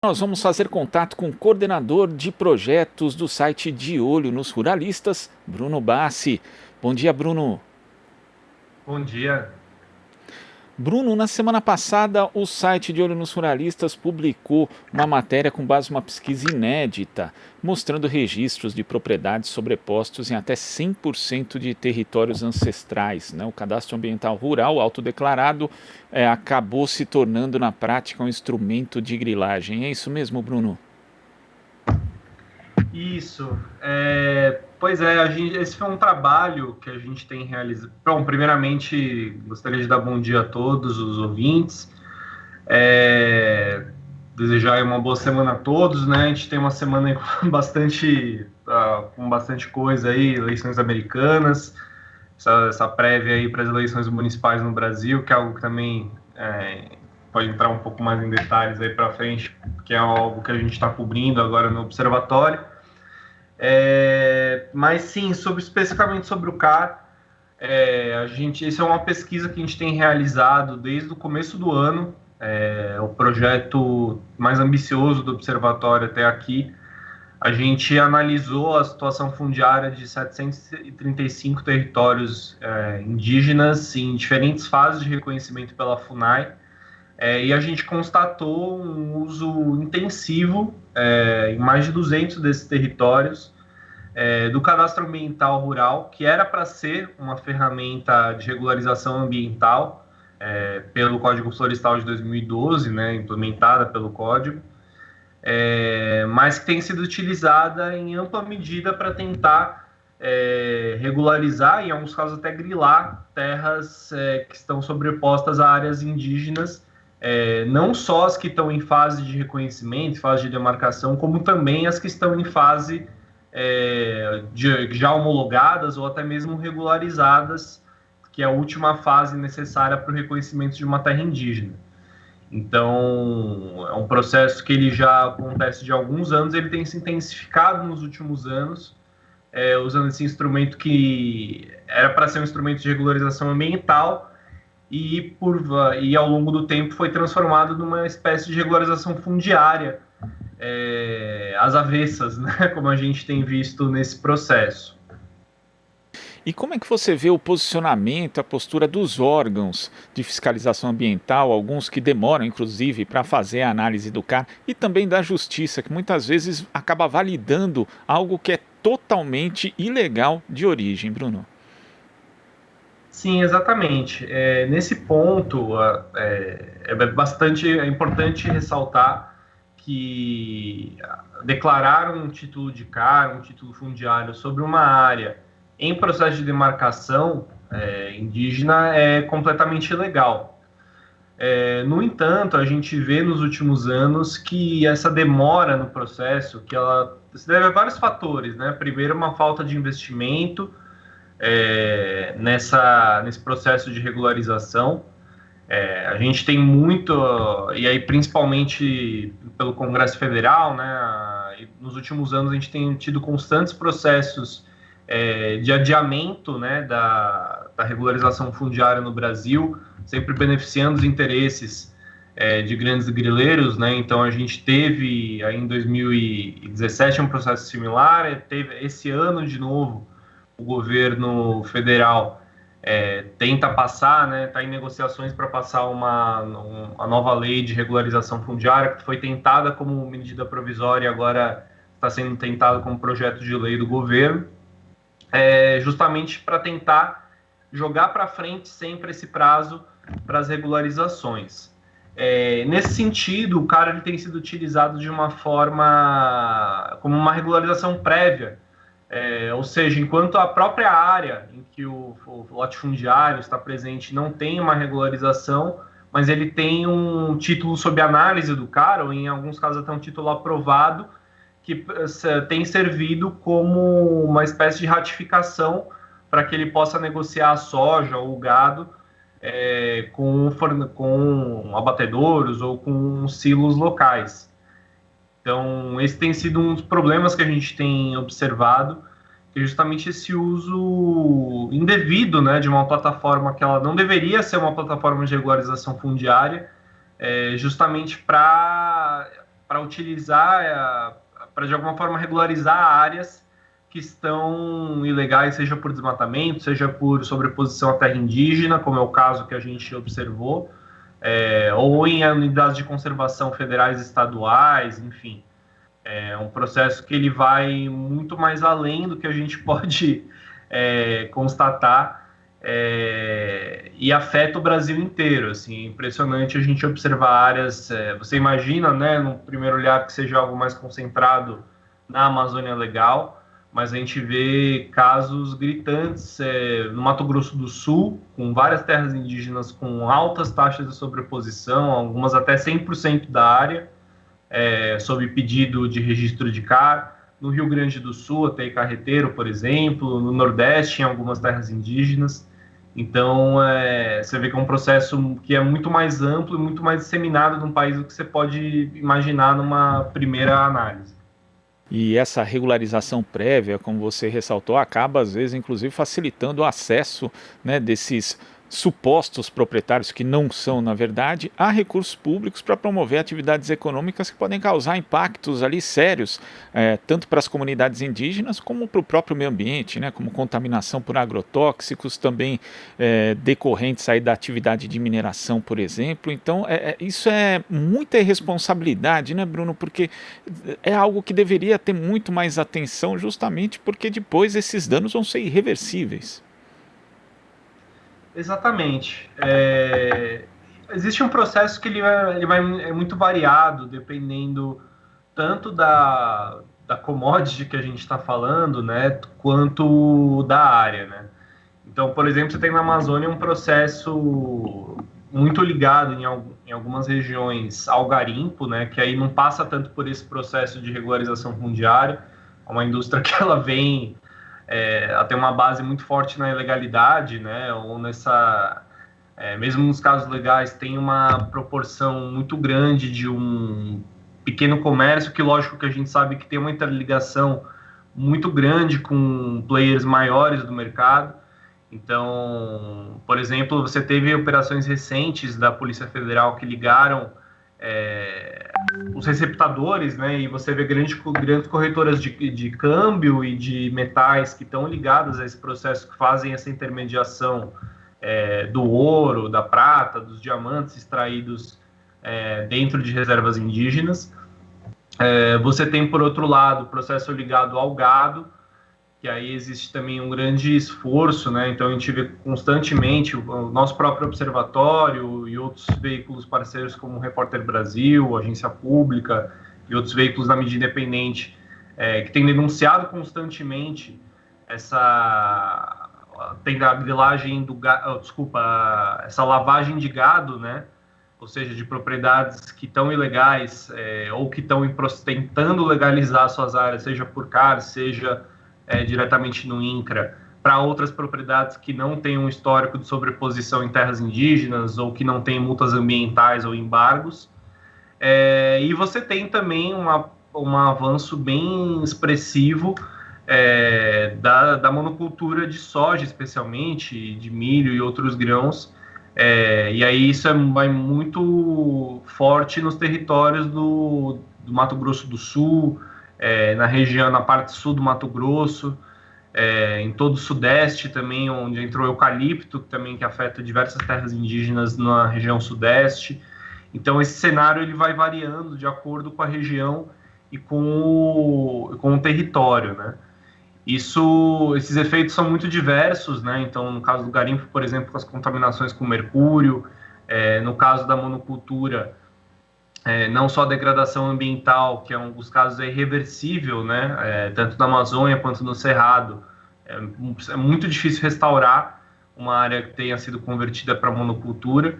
Nós vamos fazer contato com o coordenador de projetos do site De Olho nos Ruralistas, Bruno Bassi. Bom dia, Bruno. Bom dia. Bruno, na semana passada, o site De Olho nos Ruralistas publicou uma matéria com base em uma pesquisa inédita, mostrando registros de propriedades sobrepostos em até 100% de territórios ancestrais, né? O cadastro ambiental rural autodeclarado acabou se tornando, na prática, um instrumento de grilagem. É isso mesmo, Bruno? Isso. Pois é, esse foi um trabalho que a gente tem realizado. Bom, primeiramente, gostaria de dar bom dia a todos os ouvintes. Desejar aí uma boa semana a todos, né? A gente tem uma semana com bastante coisa aí, eleições americanas, essa prévia aí para as eleições municipais no Brasil, que é algo que também pode entrar um pouco mais em detalhes aí para frente, que é algo que a gente está cobrindo agora no Observatório. Mas sim, especificamente sobre o CAR, isso é uma pesquisa que a gente tem realizado desde o começo do ano, o projeto mais ambicioso do Observatório até aqui. A gente analisou a situação fundiária de 735 territórios indígenas em diferentes fases de reconhecimento pela FUNAI, e a gente constatou um uso intensivo em mais de 200 desses territórios do cadastro ambiental rural, que era para ser uma ferramenta de regularização ambiental pelo Código Florestal de 2012, né, implementada pelo Código, mas que tem sido utilizada em ampla medida para tentar regularizar, em alguns casos até grilar, terras que estão sobrepostas a áreas indígenas, não só as que estão em fase de reconhecimento, fase de demarcação, como também as que estão em fase já homologadas ou até mesmo regularizadas, que é a última fase necessária para o reconhecimento de uma terra indígena. Então, é um processo que ele já acontece de alguns anos, ele tem se intensificado nos últimos anos, usando esse instrumento que era para ser um instrumento de regularização ambiental e ao longo do tempo foi transformado numa espécie de regularização fundiária, às avessas, né, como a gente tem visto nesse processo. E como é que você vê o posicionamento, a postura dos órgãos de fiscalização ambiental, alguns que demoram, inclusive, para fazer a análise do CAR, e também da justiça, que muitas vezes acaba validando algo que é totalmente ilegal de origem, Bruno? Sim, exatamente. Nesse ponto, é importante ressaltar que declarar um título de CAR, um título fundiário sobre uma área em processo de demarcação indígena é completamente ilegal. No entanto, a gente vê nos últimos anos que essa demora no processo, que ela se deve a vários fatores, né? Primeiro, uma falta de investimento nesse processo de regularização. A gente tem muito, e aí principalmente pelo Congresso Federal, né? Nos últimos anos a gente tem tido constantes processos de adiamento, né, da regularização fundiária no Brasil, sempre beneficiando os interesses de grandes grileiros, né? Então a gente teve aí em 2017 um processo similar, teve esse ano de novo o governo federal tenta passar, né, está em negociações para passar uma nova lei de regularização fundiária, que foi tentada como medida provisória e agora está sendo tentada como projeto de lei do governo, justamente para tentar jogar para frente sempre esse prazo para as regularizações. Nesse sentido, o CAR ele tem sido utilizado de uma forma como uma regularização prévia, ou seja, enquanto a própria área em que o latifundiário está presente não tem uma regularização, mas ele tem um título sob análise do CAR, ou em alguns casos até um título aprovado, que tem servido como uma espécie de ratificação para que ele possa negociar a soja ou o gado com abatedouros ou com silos locais. Então, esse tem sido um dos problemas que a gente tem observado, que é justamente esse uso indevido, né, de uma plataforma que ela não deveria ser uma plataforma de regularização fundiária, justamente para para utilizar, para de alguma forma regularizar áreas que estão ilegais, seja por desmatamento, seja por sobreposição à terra indígena, como é o caso que a gente observou, ou em unidades de conservação federais e estaduais, enfim. É um processo que ele vai muito mais além do que a gente pode constatar, e afeta o Brasil inteiro. Assim, é impressionante a gente observar áreas. Você imagina, né, no primeiro olhar, que seja algo mais concentrado na Amazônia Legal, mas a gente vê casos gritantes no Mato Grosso do Sul, com várias terras indígenas com altas taxas de sobreposição, algumas até 100% da área, sob pedido de registro de CAR. No Rio Grande do Sul, até Carreteiro, por exemplo, no Nordeste, em algumas terras indígenas. Então, você vê que é um processo que é muito mais amplo e muito mais disseminado num país do que você pode imaginar numa primeira análise. E essa regularização prévia, como você ressaltou, acaba às vezes inclusive facilitando o acesso, né, desses supostos proprietários que não são, na verdade, a recursos públicos para promover atividades econômicas que podem causar impactos ali sérios, tanto para as comunidades indígenas como para o próprio meio ambiente, né, como contaminação por agrotóxicos, também decorrentes aí da atividade de mineração, por exemplo. Então, isso é muita irresponsabilidade, né, Bruno, porque é algo que deveria ter muito mais atenção, justamente porque depois esses danos vão ser irreversíveis. Exatamente. Existe um processo que é muito variado, dependendo tanto da commodity que a gente está falando, né, quanto da área, né? Então, por exemplo, você tem na Amazônia um processo muito ligado em algumas regiões ao garimpo, né, que aí não passa tanto por esse processo de regularização fundiária, é uma indústria que ela vem ela tem uma base muito forte na ilegalidade, né, ou mesmo nos casos legais, tem uma proporção muito grande de um pequeno comércio, que lógico que a gente sabe que tem uma interligação muito grande com players maiores do mercado. Então, por exemplo, você teve operações recentes da Polícia Federal que ligaram os receptadores, né? E você vê grandes corretoras de câmbio e de metais que estão ligadas a esse processo, que fazem essa intermediação do ouro, da prata, dos diamantes extraídos dentro de reservas indígenas. Você tem, por outro lado, o processo ligado ao gado, que aí existe também um grande esforço, né? Então a gente vê constantemente o nosso próprio observatório e outros veículos parceiros como o Repórter Brasil, Agência Pública e outros veículos da mídia independente que têm denunciado constantemente essa grilagem essa lavagem de gado, né? Ou seja, de propriedades que estão ilegais ou que estão tentando legalizar suas áreas, seja por CAR, seja diretamente no INCRA, para outras propriedades que não têm um histórico de sobreposição em terras indígenas ou que não têm multas ambientais ou embargos. E você tem também um avanço bem expressivo da monocultura de soja, especialmente, de milho e outros grãos. E aí isso vai muito forte nos territórios do Mato Grosso do Sul, na região, na parte sul do Mato Grosso, em todo o sudeste também, onde entrou eucalipto, também que afeta diversas terras indígenas na região sudeste. Então esse cenário ele vai variando de acordo com a região e com o território, né? Esses efeitos são muito diversos, né? Então, no caso do garimpo, por exemplo, com as contaminações com mercúrio, no caso da monocultura, não só a degradação ambiental, que é um dos casos irreversível, né? Tanto na Amazônia quanto no Cerrado. É muito difícil restaurar uma área que tenha sido convertida para monocultura,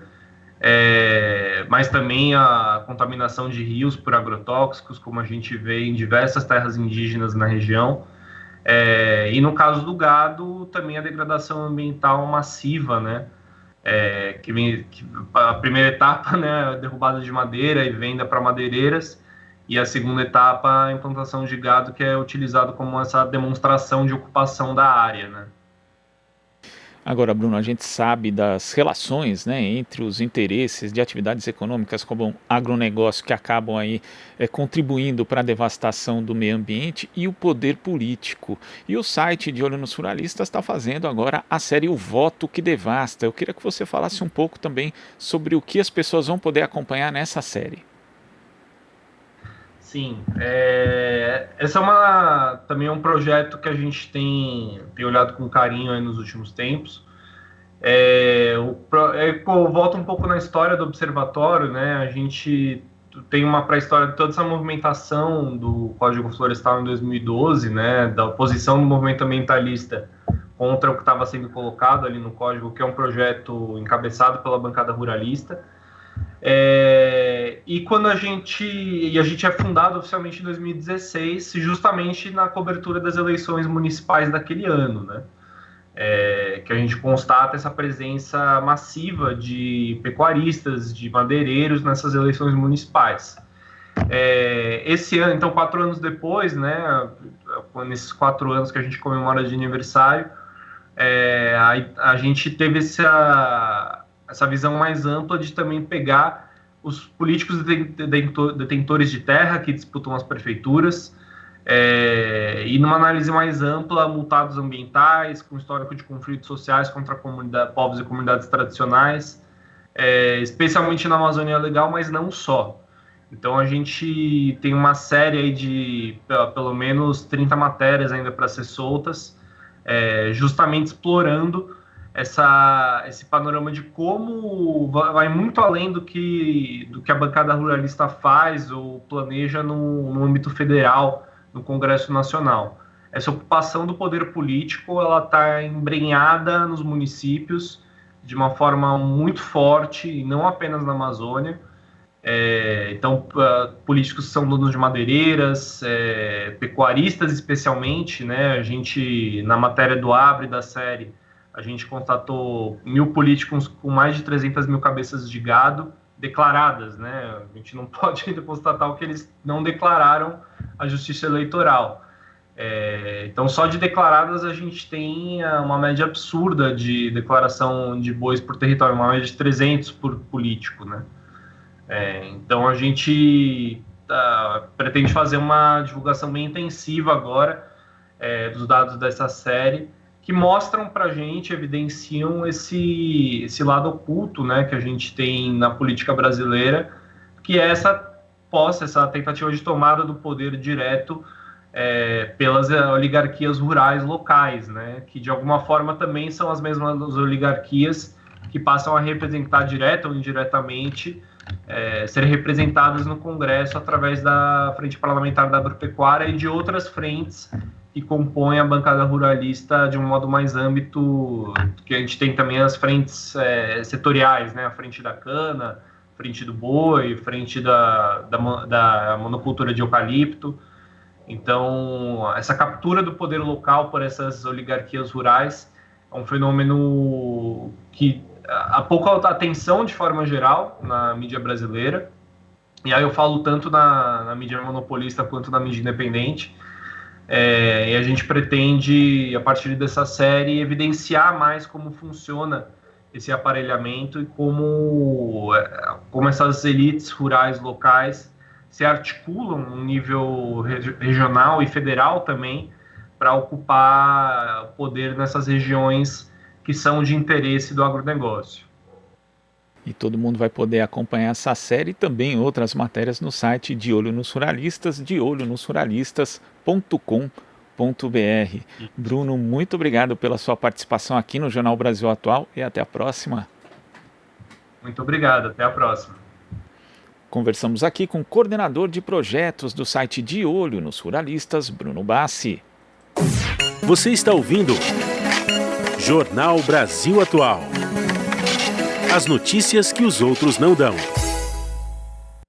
mas também a contaminação de rios por agrotóxicos, como a gente vê em diversas terras indígenas na região. E no caso do gado, também a degradação ambiental massiva, né? Que a primeira etapa, né, a derrubada de madeira e venda para madeireiras, e a segunda etapa, a implantação de gado, que é utilizado como essa demonstração de ocupação da área, né? Agora, Bruno, a gente sabe das relações, né, entre os interesses de atividades econômicas como agronegócio que acabam aí contribuindo para a devastação do meio ambiente e o poder político. E o site de Olho nos Ruralistas está fazendo agora a série O Voto que Devasta. Eu queria que você falasse um pouco também sobre o que as pessoas vão poder acompanhar nessa série. Sim, esse também é um projeto que a gente tem olhado com carinho aí nos últimos tempos. Eu volto um pouco na história do observatório, né? A gente tem uma pré-história de toda essa movimentação do Código Florestal em 2012, né? Da oposição do movimento ambientalista contra o que estava sendo colocado ali no Código, que é um projeto encabeçado pela bancada ruralista. E quando a gente é fundado oficialmente em 2016, justamente na cobertura das eleições municipais daquele ano, né? Que a gente constata essa presença massiva de pecuaristas, de madeireiros nessas eleições municipais. Esse ano, então, 4 anos depois, né? Nesses 4 anos que a gente comemora de aniversário, a gente teve essa visão mais ampla de também pegar os políticos detentores de terra que disputam as prefeituras e numa análise mais ampla, multados ambientais, com histórico de conflitos sociais contra povos e comunidades tradicionais, especialmente na Amazônia Legal, mas não só. Então a gente tem uma série aí de pelo menos 30 matérias ainda para ser soltas, justamente explorando esse panorama de como vai muito além do que a bancada ruralista faz ou planeja no âmbito federal, no Congresso Nacional. Essa ocupação do poder político, ela está embrenhada nos municípios de uma forma muito forte, e não apenas na Amazônia. Então, políticos que são donos de madeireiras, pecuaristas especialmente, né? A gente, na matéria do Abre da série, a gente constatou 1.000 políticos com mais de 300 mil cabeças de gado declaradas, né? A gente não pode ainda constatar o que eles não declararam à Justiça Eleitoral. Então, só de declaradas a gente tem uma média absurda de declaração de bois por território, uma média de 300 por político, né? Então, a gente pretende fazer uma divulgação bem intensiva agora dos dados dessa série, que mostram para a gente, evidenciam esse lado oculto, né, que a gente tem na política brasileira, que é essa tentativa de tomada do poder direto pelas oligarquias rurais locais, né, que de alguma forma também são as mesmas oligarquias que passam a representar direta ou indiretamente, ser representadas no Congresso através da Frente Parlamentar da Agropecuária e de outras frentes que compõem a bancada ruralista de um modo mais âmbito, que a gente tem também as frentes setoriais, né? A frente da cana, frente do boi, frente da monocultura de eucalipto. Então, essa captura do poder local por essas oligarquias rurais é um fenômeno que há pouca atenção de forma geral na mídia brasileira, e aí eu falo tanto na mídia monopolista quanto na mídia independente. E a gente pretende, a partir dessa série, evidenciar mais como funciona esse aparelhamento e como essas elites rurais locais se articulam no nível regional e federal também para ocupar poder nessas regiões que são de interesse do agronegócio. E todo mundo vai poder acompanhar essa série e também outras matérias no site de Olho nos Ruralistas, deolhonosruralistas.com.br. Bruno, muito obrigado pela sua participação aqui no Jornal Brasil Atual e até a próxima. Muito obrigado, até a próxima. Conversamos aqui com o coordenador de projetos do site De Olho nos Ruralistas, Bruno Bassi. Você está ouvindo Jornal Brasil Atual. As notícias que os outros não dão.